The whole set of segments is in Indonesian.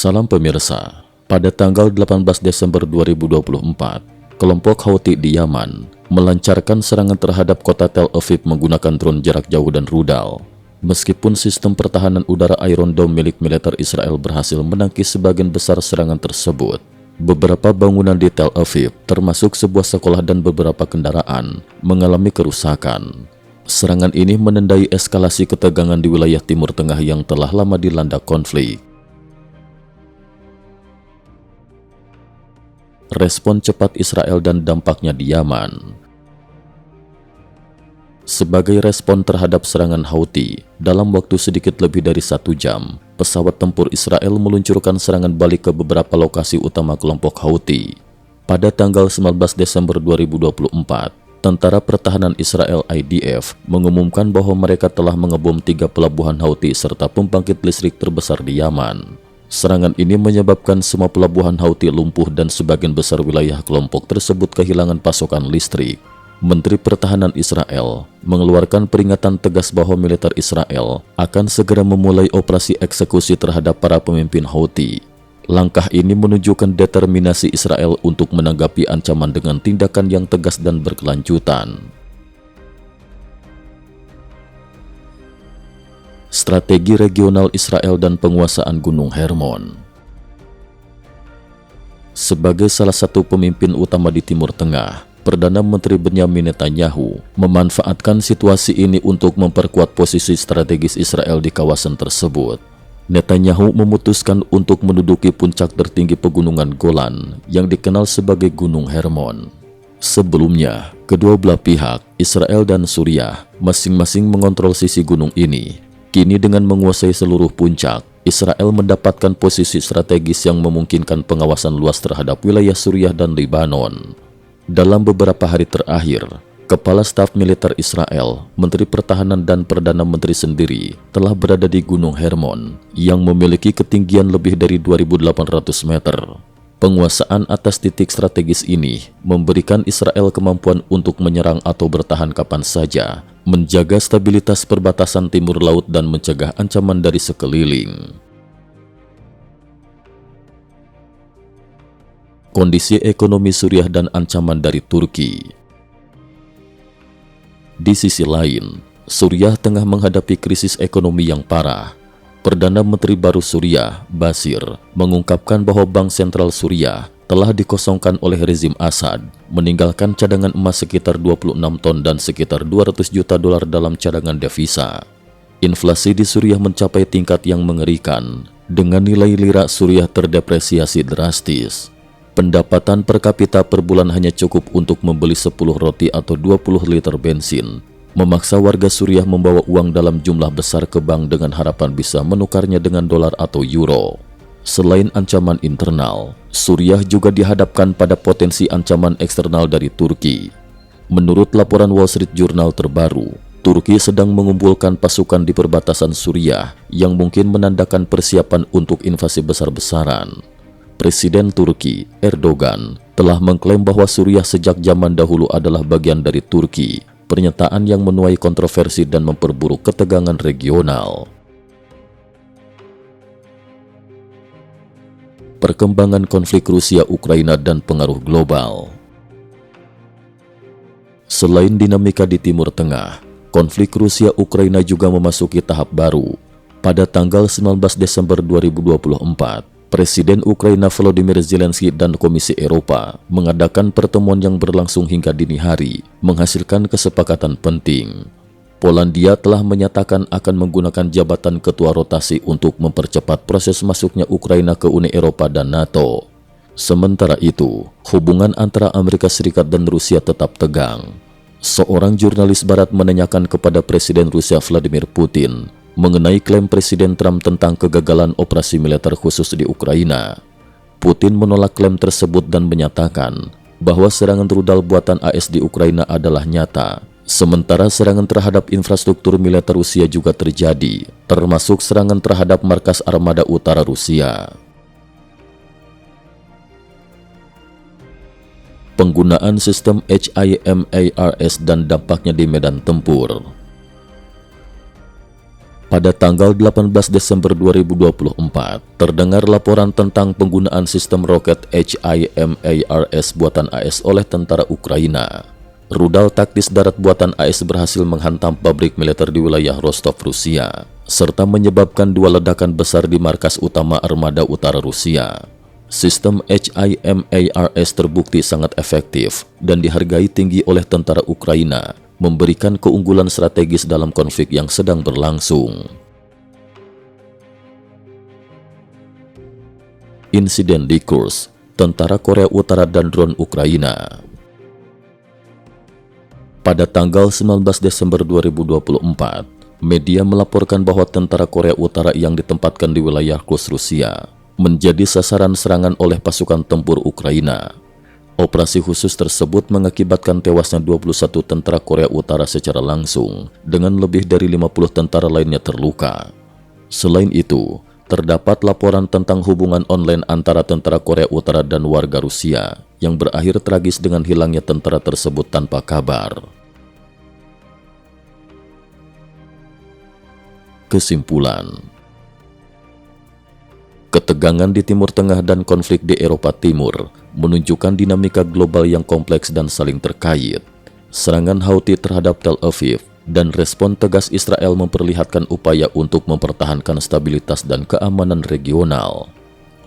Salam pemirsa, pada tanggal 18 Desember 2024, kelompok Houthi di Yaman melancarkan serangan terhadap kota Tel Aviv menggunakan drone jarak jauh dan rudal. Meskipun sistem pertahanan udara Iron Dome milik militer Israel berhasil menangkis sebagian besar serangan tersebut, beberapa bangunan di Tel Aviv, termasuk sebuah sekolah dan beberapa kendaraan, mengalami kerusakan. Serangan ini menandai eskalasi ketegangan di wilayah Timur Tengah yang telah lama dilanda konflik. Respon cepat Israel dan dampaknya di Yaman. Sebagai respon terhadap serangan Houthi, dalam waktu sedikit lebih dari 1 jam, pesawat tempur Israel meluncurkan serangan balik ke beberapa lokasi utama kelompok Houthi. Pada tanggal 19 Desember 2024, Tentara Pertahanan Israel IDF mengumumkan bahwa mereka telah mengebom 3 pelabuhan Houthi serta pembangkit listrik terbesar di Yaman. Serangan ini menyebabkan semua pelabuhan Houthi lumpuh dan sebagian besar wilayah kelompok tersebut kehilangan pasokan listrik. Menteri Pertahanan Israel mengeluarkan peringatan tegas bahwa militer Israel akan segera memulai operasi eksekusi terhadap para pemimpin Houthi. Langkah ini menunjukkan determinasi Israel untuk menanggapi ancaman dengan tindakan yang tegas dan berkelanjutan. Strategi regional Israel dan penguasaan Gunung Hermon. Sebagai salah satu pemimpin utama di Timur Tengah, Perdana Menteri Benyamin Netanyahu memanfaatkan situasi ini untuk memperkuat posisi strategis Israel di kawasan tersebut. Netanyahu memutuskan untuk menduduki puncak tertinggi pegunungan Golan yang dikenal sebagai Gunung Hermon. Sebelumnya, kedua belah pihak, Israel dan Suriah, masing-masing mengontrol sisi gunung ini. Kini dengan menguasai seluruh puncak, Israel mendapatkan posisi strategis yang memungkinkan pengawasan luas terhadap wilayah Suriah dan Lebanon. Dalam beberapa hari terakhir, Kepala Staf Militer Israel, Menteri Pertahanan dan Perdana Menteri sendiri telah berada di Gunung Hermon yang memiliki ketinggian lebih dari 2.800 meter. Penguasaan atas titik strategis ini memberikan Israel kemampuan untuk menyerang atau bertahan kapan saja, menjaga stabilitas perbatasan timur laut dan mencegah ancaman dari sekeliling. Kondisi ekonomi Suriah dan ancaman dari Turki. Di sisi lain, Suriah tengah menghadapi krisis ekonomi yang parah. Perdana Menteri baru Suriah, Basir, mengungkapkan bahwa Bank Sentral Suriah telah dikosongkan oleh rezim Assad, meninggalkan cadangan emas sekitar 26 ton dan sekitar 200 juta dolar dalam cadangan devisa. Inflasi di Suriah mencapai tingkat yang mengerikan, dengan nilai lira Suriah terdepresiasi drastis. Pendapatan per kapita per bulan hanya cukup untuk membeli 10 roti atau 20 liter bensin, memaksa warga Suriah membawa uang dalam jumlah besar ke bank dengan harapan bisa menukarnya dengan dolar atau euro. Selain ancaman internal, Suriah juga dihadapkan pada potensi ancaman eksternal dari Turki. Menurut laporan Wall Street Journal terbaru, Turki sedang mengumpulkan pasukan di perbatasan Suriah yang mungkin menandakan persiapan untuk invasi besar-besaran. Presiden Turki, Erdogan, telah mengklaim bahwa Suriah sejak zaman dahulu adalah bagian dari Turki, pernyataan yang menuai kontroversi dan memperburuk ketegangan regional. Perkembangan konflik Rusia-Ukraina dan pengaruh global. Selain dinamika di Timur Tengah, konflik Rusia-Ukraina juga memasuki tahap baru. Pada tanggal 19 Desember 2024, Presiden Ukraina Volodymyr Zelensky dan Komisi Eropa mengadakan pertemuan yang berlangsung hingga dini hari, menghasilkan kesepakatan penting. Polandia telah menyatakan akan menggunakan jabatan ketua rotasi untuk mempercepat proses masuknya Ukraina ke Uni Eropa dan NATO. Sementara itu, hubungan antara Amerika Serikat dan Rusia tetap tegang. Seorang jurnalis Barat menanyakan kepada Presiden Rusia Vladimir Putin mengenai klaim Presiden Trump tentang kegagalan operasi militer khusus di Ukraina. Putin menolak klaim tersebut dan menyatakan bahwa serangan rudal buatan AS di Ukraina adalah nyata. Sementara serangan terhadap infrastruktur militer Rusia juga terjadi, termasuk serangan terhadap markas armada utara Rusia. Penggunaan sistem HIMARS dan dampaknya di medan tempur. Pada tanggal 18 Desember 2024, terdengar laporan tentang penggunaan sistem roket HIMARS buatan AS oleh tentara Ukraina. Rudal taktis darat buatan AS berhasil menghantam pabrik militer di wilayah Rostov, Rusia, serta menyebabkan 2 ledakan besar di markas utama Armada Utara Rusia. Sistem HIMARS terbukti sangat efektif dan dihargai tinggi oleh tentara Ukraina, memberikan keunggulan strategis dalam konflik yang sedang berlangsung. Insiden di Kursk, tentara Korea Utara dan drone Ukraina. Pada tanggal 19 Desember 2024, media melaporkan bahwa tentara Korea Utara yang ditempatkan di wilayah Kursk, Rusia, menjadi sasaran serangan oleh pasukan tempur Ukraina. Operasi khusus tersebut mengakibatkan tewasnya 21 tentara Korea Utara secara langsung, dengan lebih dari 50 tentara lainnya terluka. Selain itu, terdapat laporan tentang hubungan online antara tentara Korea Utara dan warga Rusia, yang berakhir tragis dengan hilangnya tentara tersebut tanpa kabar. Kesimpulan: ketegangan di Timur Tengah dan konflik di Eropa Timur menunjukkan dinamika global yang kompleks dan saling terkait. Serangan Houthi terhadap Tel Aviv dan respon tegas Israel memperlihatkan upaya untuk mempertahankan stabilitas dan keamanan regional.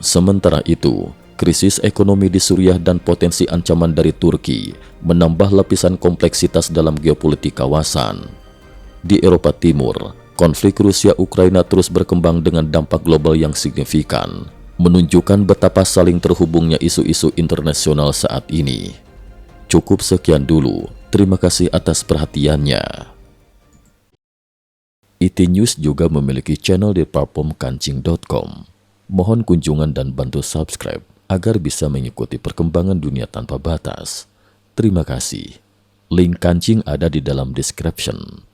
Sementara itu, krisis ekonomi di Suriah dan potensi ancaman dari Turki menambah lapisan kompleksitas dalam geopolitik kawasan. Di Eropa Timur, konflik Rusia-Ukraina terus berkembang dengan dampak global yang signifikan, menunjukkan betapa saling terhubungnya isu-isu internasional saat ini. Cukup sekian dulu, terima kasih atas perhatiannya. IT News juga memiliki channel di platform kancing.com. Mohon kunjungan dan bantu subscribe agar bisa mengikuti perkembangan dunia tanpa batas. Terima kasih. Link kancing ada di dalam description.